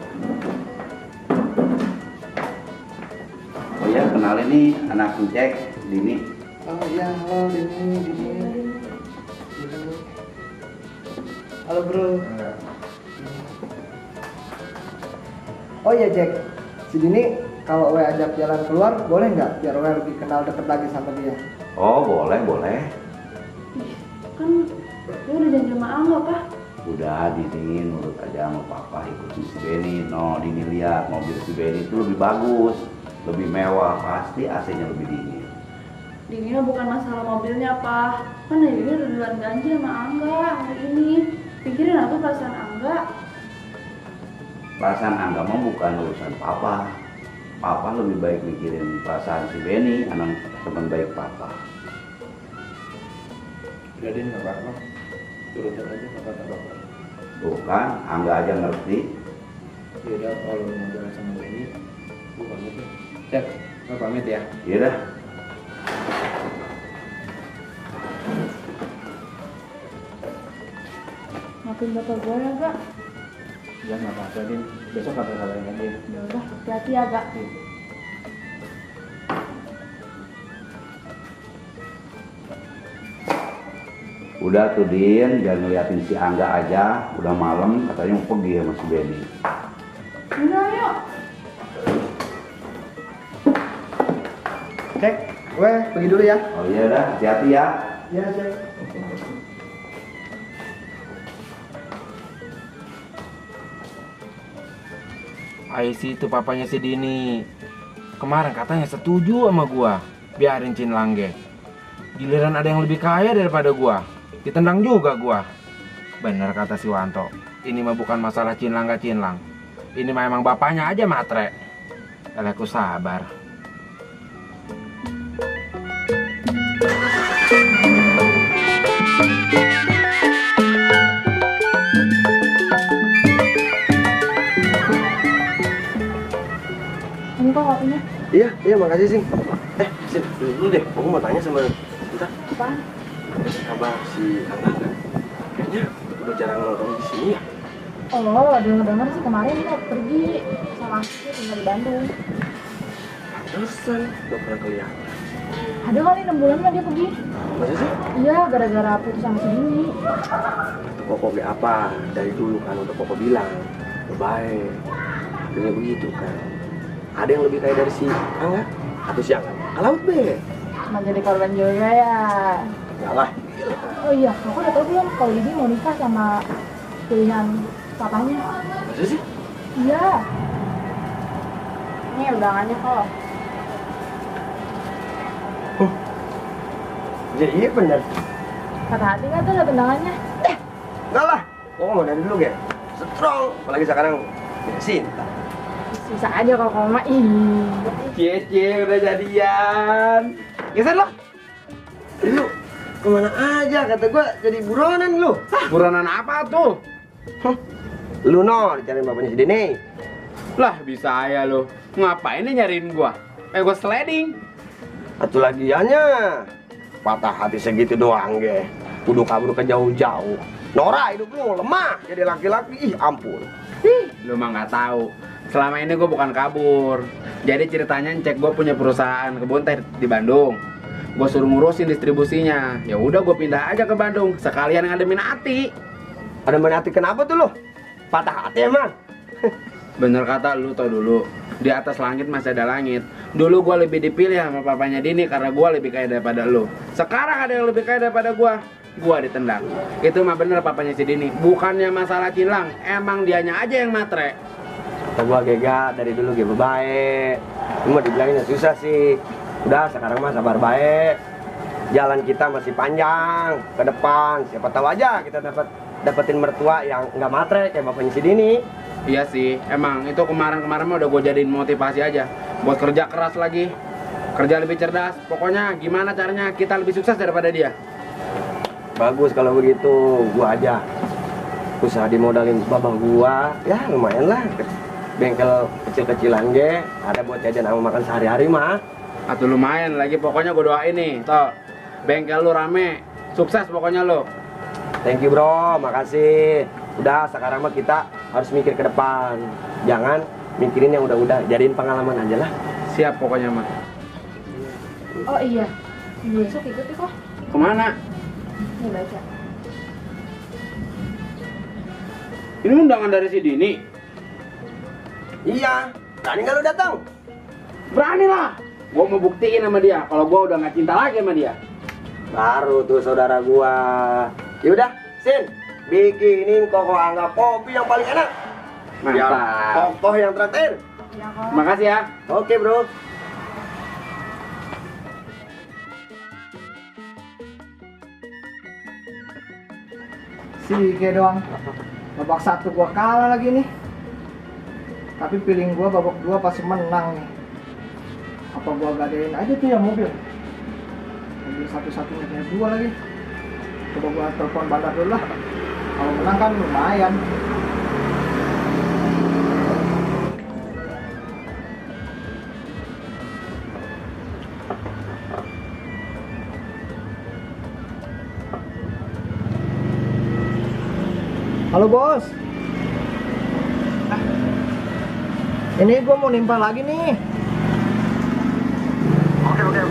Oh ya kenalin nih anak Cek, Dini. Oh iya, halo Dini. Halo bro. Oh iya Jack, si Dini kalau gue ajak jalan keluar boleh nggak? Biar gue lebih kenal deket lagi sama dia. Oh boleh. Kan gue udah janji sama Angga Pak. Udah Dini nurut aja sama papa ikutin si Benny. No Dini lihat mobil si Benny itu lebih bagus, lebih mewah, pasti AC-nya lebih dingin. Ini mah bukan masalah mobilnya Pak. Kan hari ini udah duluan janji sama Angga hari ini. Pikirin aku perasaan Angga. Perasaan Angga mah bukan urusan papa. Papa lebih baik mikirin perasaan si Benny, anak teman baik papa. Udah deh nggak apa-apa. Turutin aja kata bapak. Tuh kan, Angga aja ngerti. Ya udah kalau mau jalan sama Benny, gue pamit ya. Cek, gue pamit ya. Iya dah. Maafin bapak gue ya Gak? Ya nggak apa-apa Din. Besok nggak salahin lagi. Ya udah, hati-hati ya Gak. Udah tuh Din, jangan ngeliatin si Angga aja. Udah malam, katanya mau pergi sama si Benny. Udah yuk. Cek, gue pergi dulu ya. Oh iya dah, hati-hati ya. Iya Cek. Aisy itu papanya si Dini. Kemarin katanya setuju sama gua. Biarin Cinlangge. Giliran ada yang lebih kaya daripada gua. Ditendang juga gua. Bener kata si Wanto. Ini mah bukan masalah Cinlang gak Cinlang. Ini mah emang bapaknya aja matre. Aku sabar. Ini kok kopinya? Iya makasih Sing. Sin, dulu deh, aku mau tanya sama kita. Apaan? Apa kabar si Angga? Kayaknya udah jarang nongkrong di sini ya. Oh, denger-denger sih kemarin dia pergi sama aku tinggal di Bandung. Pantesan, gak pernah kelihatan. Ada kali 6 bulan lah dia pergi. Masa sih? Iya, gara-gara putus sama si Dini. Koko beli apa? Dari dulu kan udah Koko bilang baik. Akhirnya begitu kan. Ada yang lebih kaya dari si Angga? Atau si Angga? Alaut be. Cuma jadi korban juga ya. Enggak lah. Oh iya, aku udah tau belum kalau Dini mau nikah sama pilihan papanya. Masa sih? Iya. Ini undangannya kok. Jadi iya bener. Kata hati kan tuh ada undangannya. Enggak lah. Koko mau dari dulu ya. Strong. Apalagi sekarang cinta. Susah aja kalau koma. Ih. Cie udah jadian. Geser lo. Dulu. kemana aja? Kata gua jadi buronan lu. Buronan apa tuh? Lu no, dicariin bapaknya si Dini. Lah bisa ya lo. Ngapain nih nyariin gua? Gua sliding. Atuh lagiannya patah hati segitu doang ge. Kudu kabur ke jauh-jauh. Nora hidup lu lemah jadi laki-laki. Ih ampun. Lu mah nggak tahu. Selama ini gue bukan kabur. Jadi ceritanya cek gue punya perusahaan kebun teh di Bandung. Gue suruh ngurusin distribusinya. Ya udah gue pindah aja ke Bandung. Sekalian ngademin Ati. Ada hati kenapa tuh lu? Patah hati emang? Bener kata lu tau dulu. Di atas langit masih ada langit. Dulu gue lebih dipilih sama papanya Dini karena gue lebih kaya daripada lu. Sekarang ada yang lebih kaya daripada gue. Gua ditendang. Itu mah bener papanya si Dini. Bukannya masalah cilang, emang dianya aja yang matre. Kata gua Gega dari dulu gue baik. Cuma dibilangnya susah sih. Udah sekarang mah sabar baik. Jalan kita masih panjang ke depan. Siapa tahu aja kita dapetin mertua yang nggak matre kayak bapaknya si Dini. Iya sih, emang itu kemarin-kemarin mah udah gue jadiin motivasi aja. Buat kerja keras lagi. Kerja lebih cerdas. Pokoknya gimana caranya kita lebih sukses daripada dia. Bagus kalau begitu, gua aja usaha dimodalin babah gua, ya lumayan lah. Bengkel kecil-kecilan ge, ada buat jajan sama makan sehari-hari mah. Atau lumayan lagi, pokoknya gue doain nih, toh bengkel lu rame, sukses pokoknya lu. Thank you bro, makasih. Udah sekarang mah kita harus mikir ke depan, jangan mikirin yang udah-udah, jadiin pengalaman aja lah. Siap pokoknya mah. Oh iya, besok ikut ya kok. Kemana? Nih baca. Ini undangan dari si Dini. Iya, berani nggak lu datang? Berani lah. Gua mau buktiin sama dia kalau gua udah nggak cinta lagi sama dia. Baru tuh saudara gua. Yaudah, Sin, bikinin Koko Angga kopi yang paling enak. Biar Mantap. Koko yang terakhir. Ya kok. Makasih ya. Oke bro. Si kayak doang. Babak 1 gua kalah lagi nih. Tapi feeling gua babak 2 pasti menang nih. Apa gua gadein aja tuh ya mobil. Mobil satu-satunya kayak 2 lagi. Coba gua telepon bandar dulu lah. Kalau menang kan lumayan. Halo bos. Ini gua mau nimpal lagi nih. Oke.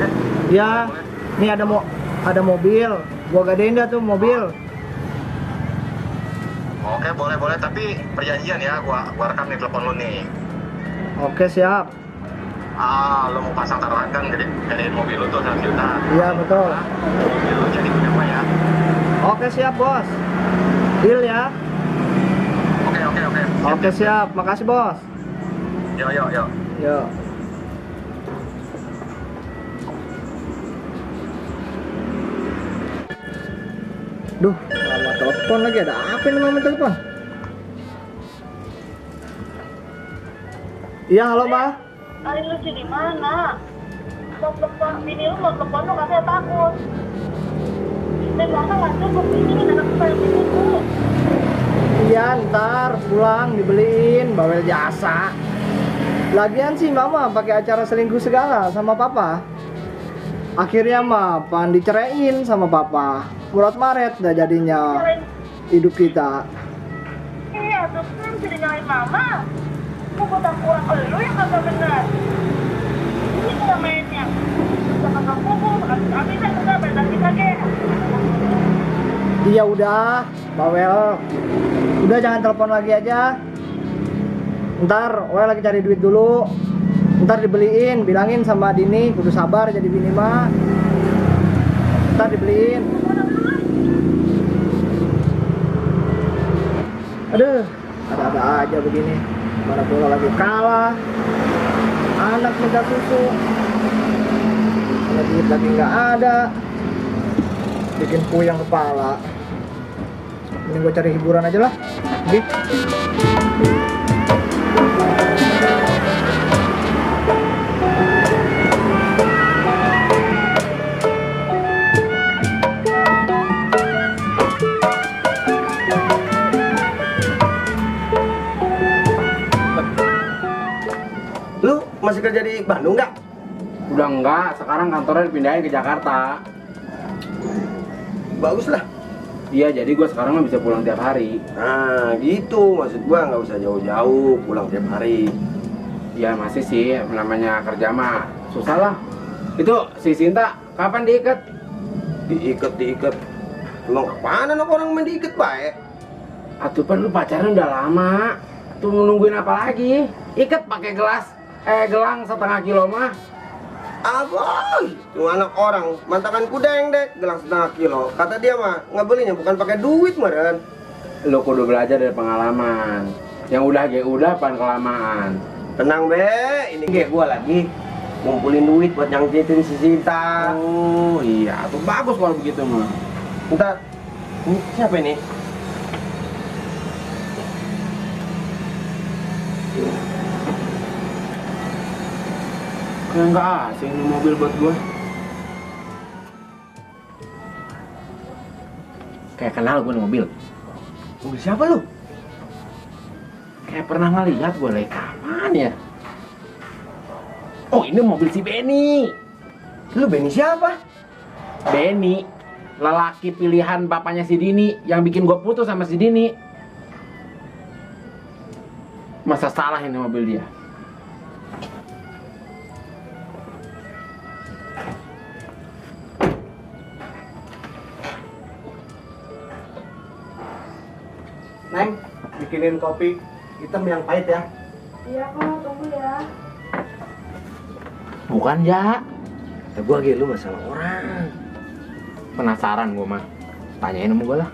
Ya, nih ada mobil. Gua gadein dah tuh mobil. Oke, boleh. Tapi perjanjian ya, gua rekam nih telepon lu nih. Oke, siap. Lo mau pasang taruhan kan gedein mobil lu tuh 1 juta. Iya, betul. Mobil lu jadi punya gua ya. Oke, siap, bos. Deal ya. Oke. Oke, siap. Makasih, bos. Yo. Yo. Duh, mama telepon lagi. Ada apa nih mama telepon? Iya, halo, Ma. Ari lu di mana? Mau telepon, bini lu mau telepon lu katanya takut. Dan masa nggak cukup ini anak saya itu. Iya, ntar pulang dibeliin bawel jasa. Lagian sih mama pakai acara selingkuh segala sama papa. Akhirnya mah pan diceraiin sama papa. Murat maret dah jadinya hidup kita. Iya, terus kan jadi nyalain mama. Aku tak pulang ke lu yang kagak benar. Ini tuh mainnya. Bisa kakak pukul, kami saya udah berdaki kita ke. Iya udah, bawel. Udah jangan telepon lagi aja. Ntar, Wel lagi cari duit dulu. Ntar dibeliin, bilangin sama Dini kudu sabar jadi bini mah. Ntar dibeliin. Aduh, ada-ada aja begini. Mana bola lagi kalah. Anak minta susu. Duit lagi nggak ada. Bikin puyeng kepala. Ini gue cari hiburan aja lah. Bandung nggak? Udah enggak, sekarang kantornya dipindahin ke Jakarta. Bagus lah. Iya, jadi gue sekarang mah bisa pulang tiap hari. Nah gitu, maksud gua nggak usah jauh-jauh, pulang tiap hari. Ya masih sih, namanya kerja mah susah lah. Itu si Sinta kapan diikat? Diikat. Emang apaan anak orang main diikat baik? Atuh pan lu pacaran udah lama. Tuh nungguin apa lagi? Ikat pakai gelang 1/2 kilo mah. Aboy, tuh anak orang mantakan kudeng deh, gelang 1/2 kilo. Kata dia mah ngebelinya bukan pakai duit meren. Lu kudu belajar dari pengalaman. Yang udah pan kelamaan. Tenang be, ini kayak gua lagi ngumpulin duit buat nyangkitin si Sinta. Oh iya, tuh bagus kalau begitu mah. Ntar, ini siapa ini? Kayak nggak asing nih mobil buat gua. Kayak kenal gua nih mobil. Mobil siapa lu? Kayak pernah ngeliat gua lagi kapan ya? Oh ini mobil si Benny. Lu Benny siapa? Benny, lelaki pilihan bapaknya si Dini yang bikin gua putus sama si Dini. Masa salah ini mobil dia? Neng, bikinin kopi hitam yang pahit ya. Iya kok, tunggu ya. Bukan ya? Ya gua lagi lu masalah orang. Penasaran gua mah. Tanyain sama gua lah.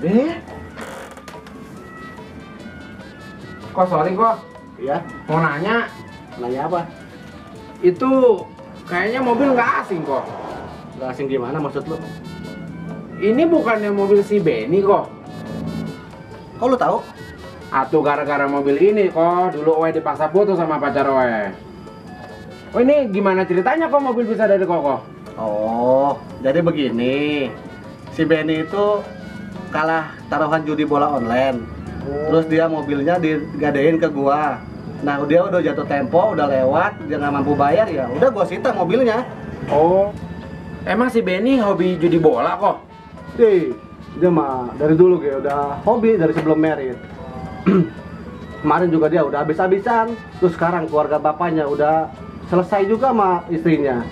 Be, Kok sorry kok. Iya, Mau nanya, nanya apa? itu kayaknya mobil nggak asing kok. Gak asing gimana maksud lu? Ini bukannya mobil si Benny kok. Kok lu tahu? Atuh gara-gara mobil ini kok dulu Oe dipaksa putus sama pacar Oe. Oh ini gimana ceritanya kok mobil bisa dari Koko? Oh, jadi begini. Si Benny itu kalah taruhan judi bola online. Terus dia mobilnya digadein ke gua. Nah, dia udah jatuh tempo, udah lewat, dia nggak mampu bayar ya. Udah gua sita mobilnya. Oh, emang si Benny hobi judi bola kok? Dia mah dari dulu kayak udah hobi dari sebelum married. Kemarin juga dia udah habis-habisan. Terus sekarang keluarga bapaknya udah selesai juga sama istrinya.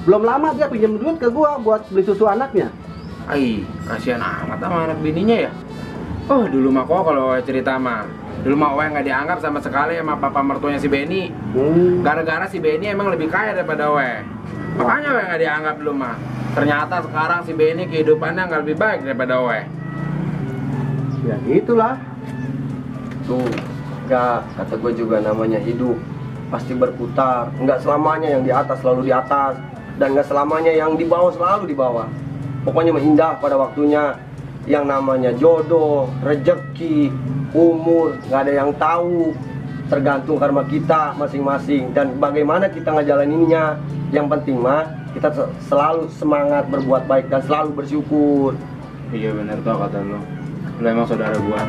Belum lama dia pinjam duit ke gua buat beli susu anaknya. Ai, kasihan amat sama anak bininya ya. Oh, dulu mah kok kalau cerita mah. Dulu mah Oe nggak dianggap sama sekali sama papa mertuanya si Benny. Gara-gara si Benny emang lebih kaya daripada Oe. Makanya Oe nggak dianggap dulu mah. Ternyata sekarang si Benny kehidupannya nggak lebih baik daripada Oe. Ya gitulah. tuh, nggak kata gue juga namanya hidup pasti berputar. Nggak selamanya yang di atas selalu di atas, dan nggak selamanya yang di bawah selalu di bawah. Pokoknya indah pada waktunya. Yang namanya jodoh, rezeki, umur, nggak ada yang tahu. Tergantung karma kita masing-masing dan bagaimana kita ngejalaninnya. Yang penting mah kita selalu semangat berbuat baik dan selalu bersyukur. Iya bener tuh kata lo. Lo emang saudara gua.